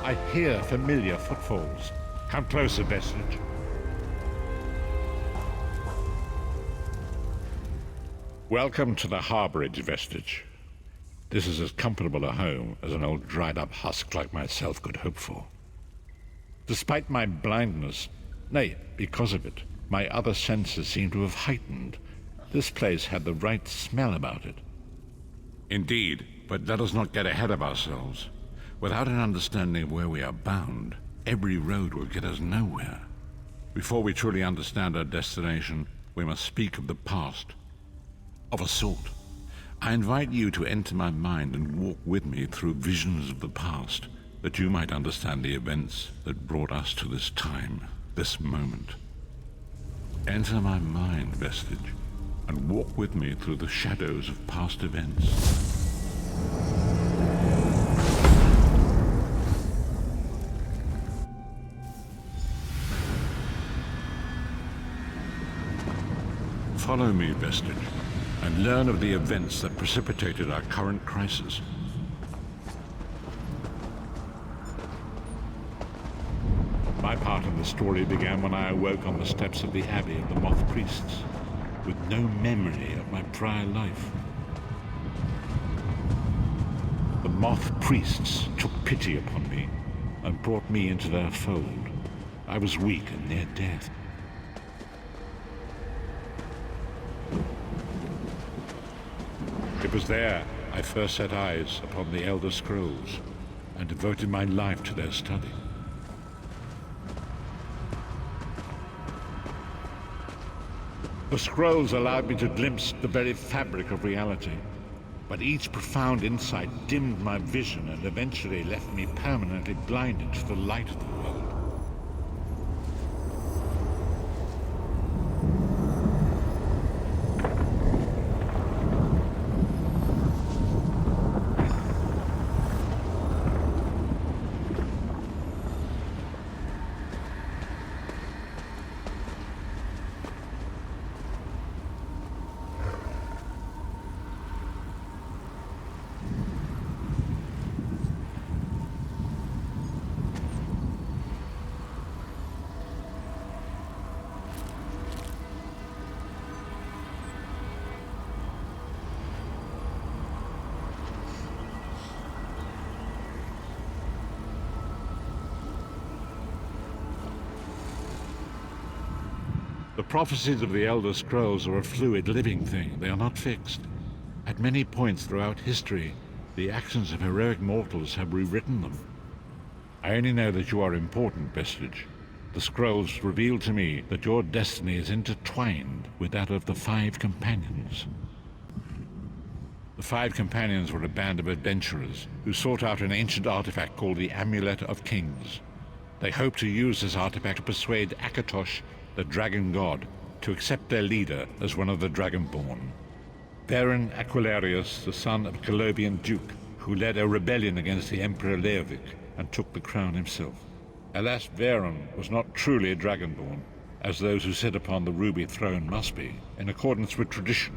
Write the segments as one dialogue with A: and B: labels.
A: I hear familiar footfalls. Come closer, Vestige. Welcome to the Harborage, Vestige. This is as comfortable a home as an old dried-up husk like myself could hope for. Despite my blindness, nay, because of it, my other senses seem to have heightened. This place had the right smell about it. Indeed, but let us not get ahead of ourselves. Without an understanding of where we are bound, every road will get us nowhere. Before we truly understand our destination, we must speak of the past. Of a sort. I invite you to enter my mind and walk with me through visions of the past, that you might understand the events that brought us to this time, this moment. Enter my mind, Vestige, and walk with me through the shadows of past events. Follow me, Vestige, and learn of the events that precipitated our current crisis. My part in the story began when I awoke on the steps of the Abbey of the Moth Priests, with no memory of my prior life. The Moth Priests took pity upon me and brought me into their fold. I was weak and near death. It was there I first set eyes upon the Elder Scrolls and devoted my life to their study. The scrolls allowed me to glimpse the very fabric of reality, but each profound insight dimmed my vision and eventually left me permanently blinded to the light of the world. The prophecies of the Elder Scrolls are a fluid, living thing. They are not fixed. At many points throughout history, the actions of heroic mortals have rewritten them. I only know that you are important, Vestige. The scrolls reveal to me that your destiny is intertwined with that of the Five Companions. The Five Companions were a band of adventurers who sought out an ancient artifact called the Amulet of Kings. They hoped to use this artifact to persuade Akatosh, the dragon god, to accept their leader as one of the Dragonborn. Baron Aquilarius, the son of Colobian Duke, who led a rebellion against the Emperor Leovic and took the crown himself. Alas, Veron was not truly a Dragonborn, as those who sit upon the ruby throne must be. In accordance with tradition,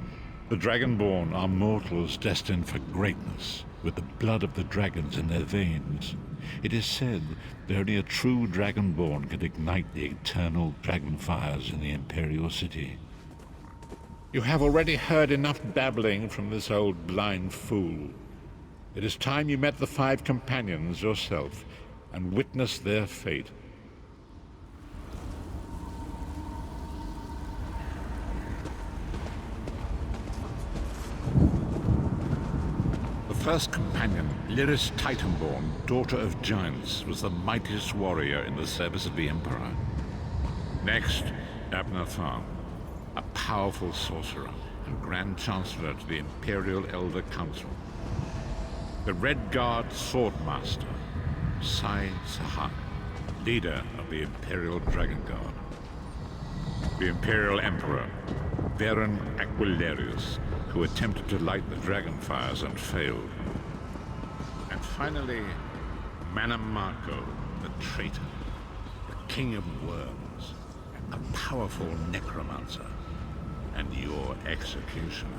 A: the Dragonborn are mortals destined for greatness, with the blood of the dragons in their veins. It is said that only a true Dragonborn can ignite the eternal dragon fires in the Imperial City. You have already heard enough babbling from this old blind fool. It is time you met the Five Companions yourself and witnessed their fate. The first companion, Lyris Titanborn, daughter of giants, was the mightiest warrior in the service of the Emperor. Next, Abner Tharn, a powerful sorcerer and Grand Chancellor to the Imperial Elder Council. The Red Guard Swordmaster, Sai Sahan, leader of the Imperial Dragon Guard. The Imperial Emperor, Baron Aquilarius, who attempted to light the dragon fires and failed. And finally, Manamarco, the traitor, the king of worms, a powerful necromancer, and your executioner.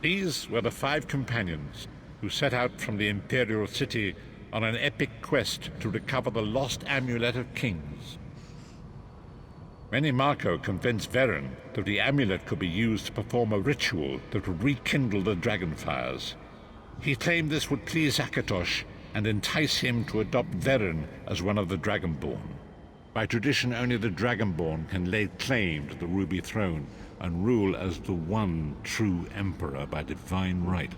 A: These were the 5 companions who set out from the Imperial City on an epic quest to recover the lost Amulet of Kings. Menimarco convinced Veren that the amulet could be used to perform a ritual that would rekindle the dragonfires. He claimed this would please Akatosh and entice him to adopt Veren as one of the Dragonborn. By tradition, only the Dragonborn can lay claim to the Ruby Throne and rule as the one true Emperor by divine right.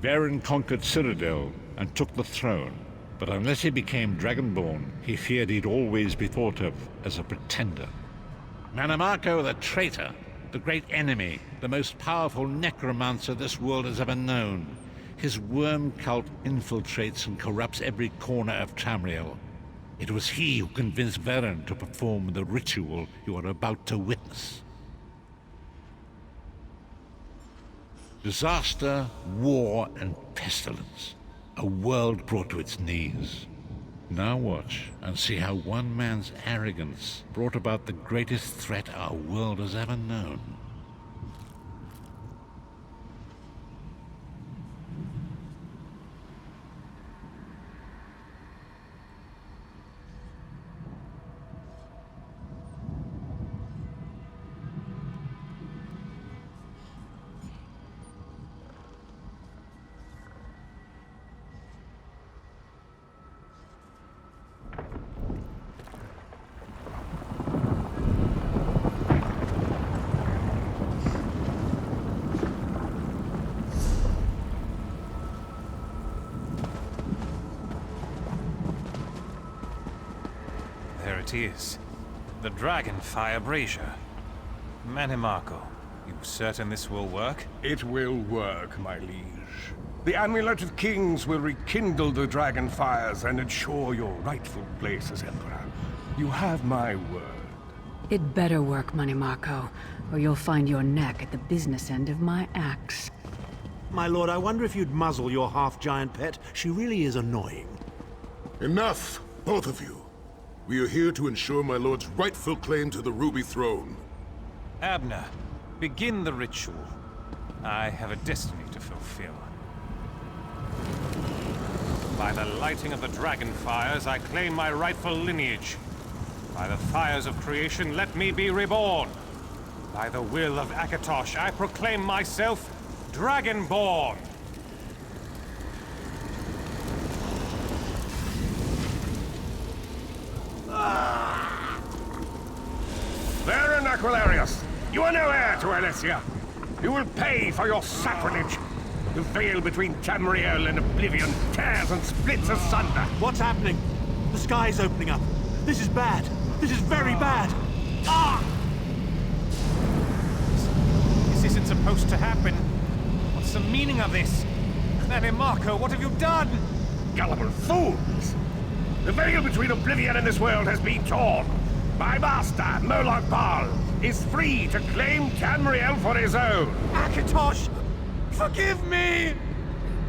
A: Veren conquered Cyrodiil and took the throne, but unless he became Dragonborn, he feared he'd always be thought of as a pretender. Menimarco the traitor, the great enemy, the most powerful necromancer this world has ever known. His worm cult infiltrates and corrupts every corner of Tamriel. It was he who convinced Veren to perform the ritual you are about to witness. Disaster, war, and pestilence. A world brought to its knees. Now watch and see how one man's arrogance brought about the greatest threat our world has ever known.
B: There it is. The Dragonfire Brazier. Menimarco, you certain this will work?
C: It will work, my liege. The Amulet of Kings will rekindle the dragon fires and ensure your rightful place as Emperor. You have my word.
D: It better work, Menimarco, or you'll find your neck at the business end of my axe.
E: My lord, I wonder if you'd muzzle your half-giant pet. She really is annoying.
F: Enough, both of you. We are here to ensure my lord's rightful claim to the Ruby Throne.
B: Abner, begin the ritual. I have a destiny to fulfill. By the lighting of the dragon fires, I claim my rightful lineage. By the fires of creation, let me be reborn. By the will of Akatosh, I proclaim myself Dragonborn.
C: Veren Aquilarius, you are no heir to Alessia. You will pay for your sacrilege. The veil between Tamriel and Oblivion tears and splits asunder.
E: What's happening? The sky's opening up. This is bad. This is very bad. Ah!
B: This isn't supposed to happen. What's the meaning of this? Menimarco, what have you done?
C: Gullible fools! The veil between Oblivion and this world has been torn. My master, Moloch Baal, is free to claim Tamriel for his own.
B: Akatosh, forgive me!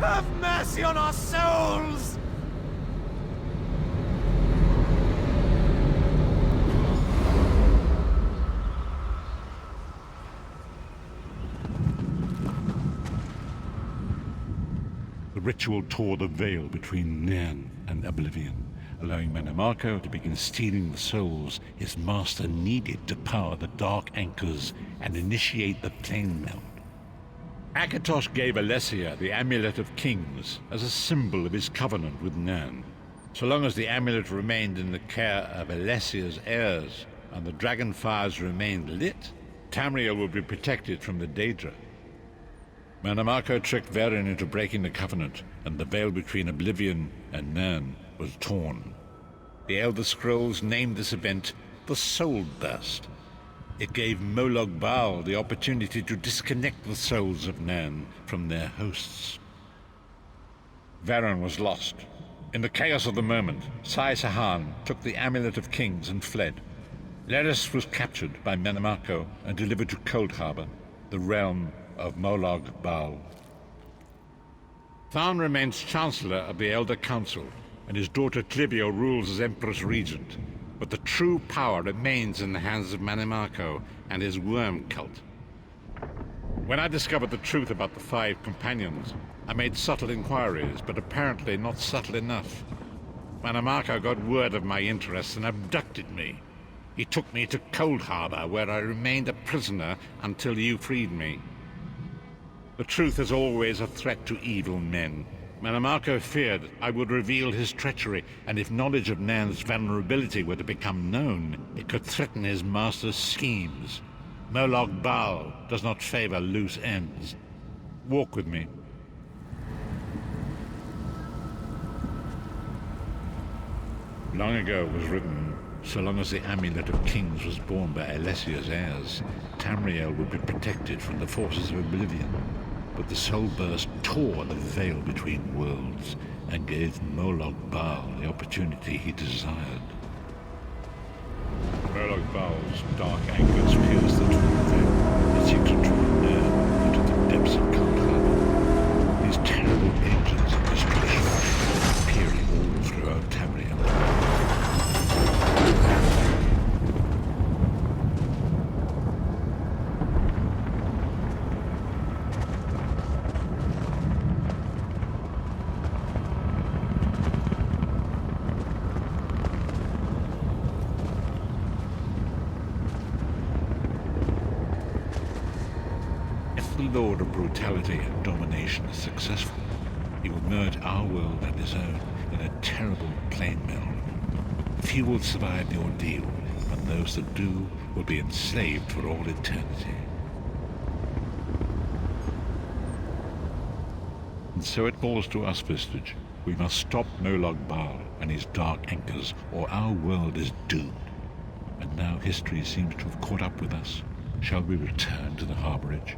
B: Have mercy on our souls!
A: The ritual tore the veil between Nairn and Oblivion, allowing Menimarco to begin stealing the souls his master needed to power the Dark Anchors and initiate the Plane Melt. Akatosh gave Alessia the Amulet of Kings as a symbol of his covenant with Nairn. So long as the amulet remained in the care of Alessia's heirs and the dragon fires remained lit, Tamriel would be protected from the Daedra. Menimarco tricked Veren into breaking the covenant, and the veil between Oblivion and Nairn was torn. The Elder Scrolls named this event the Soul Burst. It gave Moloch Baal the opportunity to disconnect the souls of Nairn from their hosts. Veren was lost. In the chaos of the moment, Sai Sahan took the Amulet of Kings and fled. Leris was captured by Menimarco and delivered to Cold Harbor, the realm of Moloch Baal. Tharn remains Chancellor of the Elder Council, and his daughter Clivio rules as Empress Regent, but the true power remains in the hands of Menimarco and his worm cult. When I discovered the truth about the 5 companions, I made subtle inquiries, but apparently not subtle enough. Manamarco got word of my interests and abducted me. He took me to Cold Harbor, where I remained a prisoner until you freed me. The truth is always a threat to evil men. Manamarco feared I would reveal his treachery, and if knowledge of Nan's vulnerability were to become known, it could threaten his master's schemes. Moloch Baal does not favor loose ends. Walk with me. Long ago was written, so long as the Amulet of Kings was borne by Alessia's heirs, Tamriel would be protected from the forces of oblivion. But the soul burst tore the veil between worlds and gave Moloch Baal the opportunity he desired. Moloch Baal's dark anchors pierced the torn veil. It seemed to draw near into the depths of Cold Harbor. These terrible engines of destruction appearing all throughout Tamriel. The Lord of Brutality and Domination is successful. He will merge our world and his own in a terrible plane meld. Few will survive the ordeal, and those that do will be enslaved for all eternity. And so it falls to us, Vistage. We must stop Moloch Baal and his dark anchors, or our world is doomed. And now history seems to have caught up with us. Shall we return to the Harborage?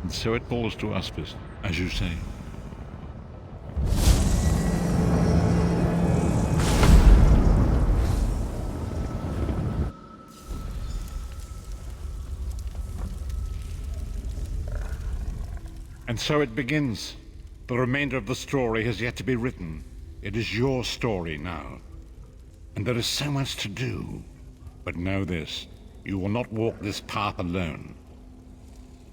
A: So it falls to us, as you say. And so it begins. The remainder of the story has yet to be written. It is your story now. And there is so much to do. But know this, you will not walk this path alone.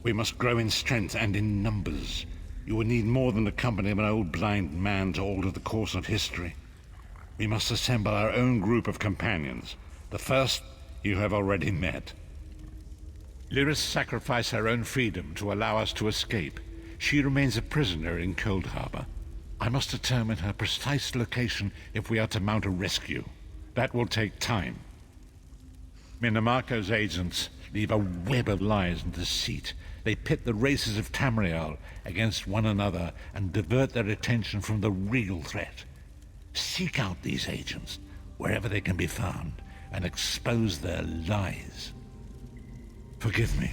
A: We must grow in strength and in numbers. You will need more than the company of an old blind man to alter the course of history. We must assemble our own group of companions. The first you have already met. Lyris sacrificed her own freedom to allow us to escape. She remains a prisoner in Cold Harbor. I must determine her precise location if we are to mount a rescue. That will take time. Minamarco's agents leave a web of lies and deceit. They pit the races of Tamriel against one another and divert their attention from the real threat. Seek out these agents wherever they can be found and expose their lies. Forgive me.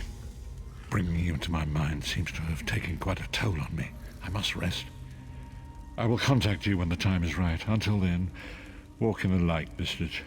A: Bringing you into my mind seems to have taken quite a toll on me. I must rest. I will contact you when the time is right. Until then, walk in the light, Vistage.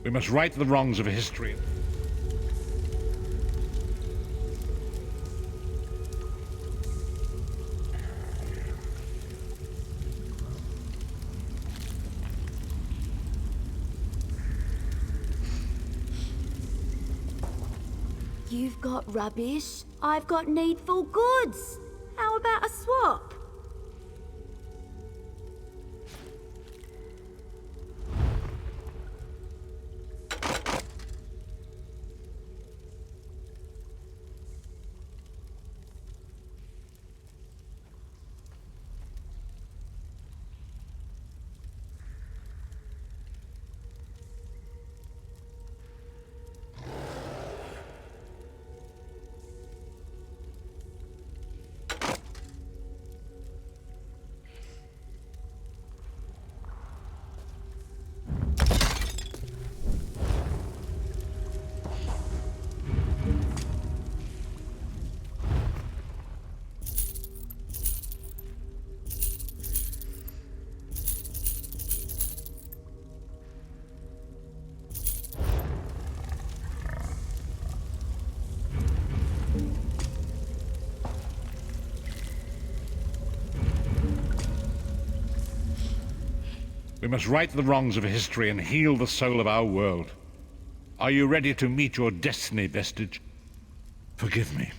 A: We must right the wrongs of history.
G: You've got rubbish, I've got needful goods. How about a swap? We must right the wrongs of history and heal the soul of our world. Are you ready to meet your destiny, Vestige? Forgive me.